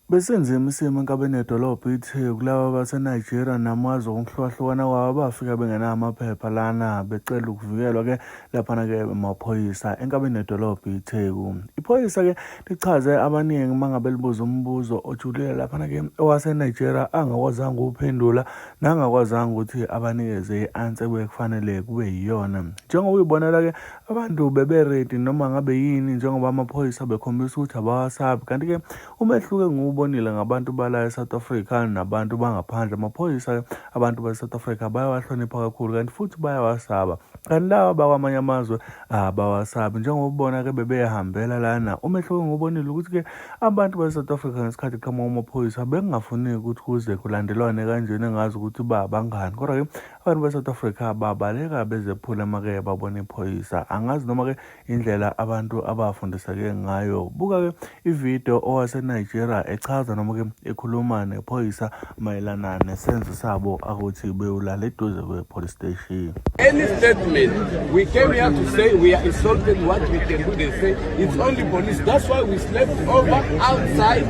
Besenzima isimo enkabeni yedolobha ithe kulabo baseNigeria namazwe ngokuhlukahlukana kwabo bafika bengenamaphepha lana becela ukuvikelwa ke laphana ke amaphoyisa enkabeni yedolobha iTheku. Iphoyisa ke lichaze abaningi mangabe libuza umbuzo ojulile laphana ke owaseNigeria angakwazanga uphendula nangakwazanga ukuthi abanikeze i-answer bekufanele kube yiyona. Njengoba uyibonela ke abantu bebeready noma ngabe yini njengoba amaphoyisa bekhombisa ukuthi abawasabi kanti ke umehluko ngubonile ngabantu bala eSouth Africa nabantu bangaphandle amaphoyisa abantu baseSouth Africa bayawahlonipha kakhulu kanti futhi bayawasaba kanti laba bakwamanye amazwe abawasabi njengoba ubona ke bebehambela lana umehluko ngubonile ukuthi ke abantu baseSouth Africa ngesikhathi qhamuka amaphoyisa bengafuni ukuthi kuze kulandelwane kanjeni engazi ukuthi bangani kodwa ke abantu baseSouth Africa babaleka bezephula make babona iphoyisa angazi noma ke indlela abantu abafundiseke ngayo buka ke ivideo owaseNigeria echaza noma ke ekhuluma nephoyisa mayelana nesenzo sabo akuthi bewulala eduze kwe-police station. Any statement, we came here to say we are insulted, what we can do, they say it's only police. That's why we slept over outside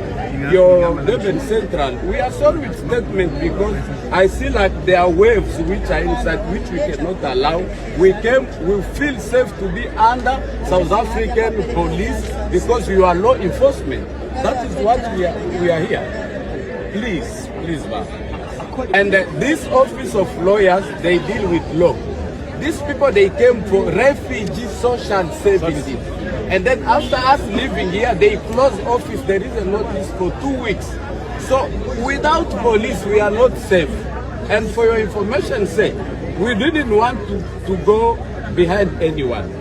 your Durban Central. We are sorry with statement because I see like there are waves which are inside, which we cannot allow. We feel safe to be under South African police because you are law enforcement. That is what we are here. Please, ma'am. And this office of lawyers, they deal with law. These people, they came for refugee social services. And then after us leaving here, they close office. There is a notice for 2 weeks. So without police, we are not safe. And for your information sake, we didn't want to go behind anyone.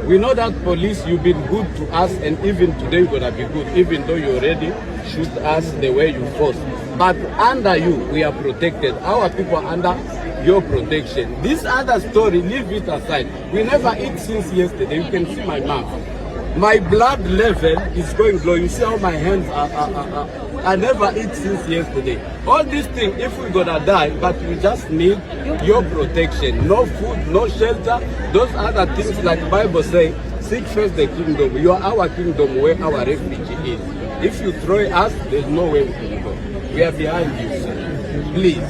We know that police, you've been good to us, and even today you're gonna be good, even though you already shoot us the way you forced. But under you, we are protected. Our people are under your protection. This other story, leave it aside. We never eat since yesterday. You can see my mouth. My blood level is going low. You see how my hands are. I never eat since yesterday. All these things, if we're gonna die, but we just need your protection. No food, no shelter. Those other things like the Bible says, seek first the kingdom. You are our kingdom where our refugee is. If you throw us, there's no way we can go. We are behind you, sir. Please.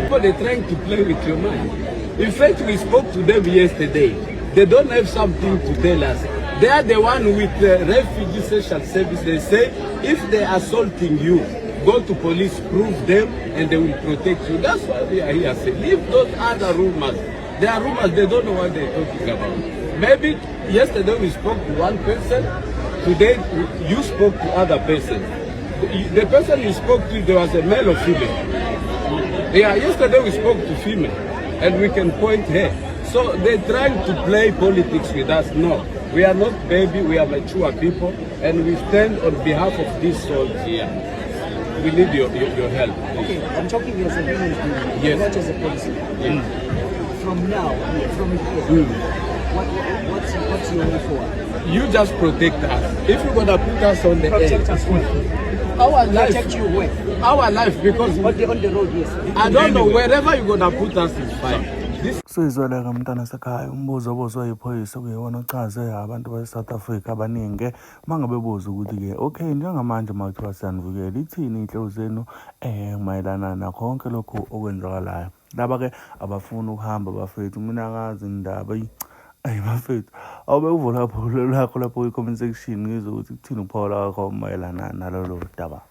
But they're trying to play with your mind. In fact, we spoke to them yesterday. They don't have something to tell us. They are the one with the refugee social service. They say if they are assaulting you, go to police, prove them, and they will protect you. That's why we are here. Say, leave those other rumors. They are rumors. They don't know what they're talking about. Maybe yesterday we spoke to one person. Today you spoke to other person. The person you spoke to, there was a male or female. Yeah, yesterday we spoke to female, and we can point her. So they're trying to play politics with us. No, we are not baby, we are mature people, and we stand on behalf of these souls here. We need your help. Okay, I'm talking as a human being, yes, not as a policy. Yes. From now, from here, what's your way forward? You just protect us. If you're gonna put us on the Protect air, us where? our life, Protect you where? Our life, because On the road, yes. I don't know, wherever you're gonna put us is fine. Sizwele ke mntana sekhaya umbuzo obuzwe iphoyisa kuyewona ochaze abantu baseSouth Africa abaningi mangabebuza ukuthi ke okay njengamanje makuthiwa siyanivukela ithini inhlelo zenu mayelana nakho konke lokho okwenzakalayo laba ke abafuna ukuhamba bafethu mina akazi indaba bafethu awube uvula lapho lakho lapho i-comment section ngizokuthi kuthini uPaul wakho mayelana nalolu daba.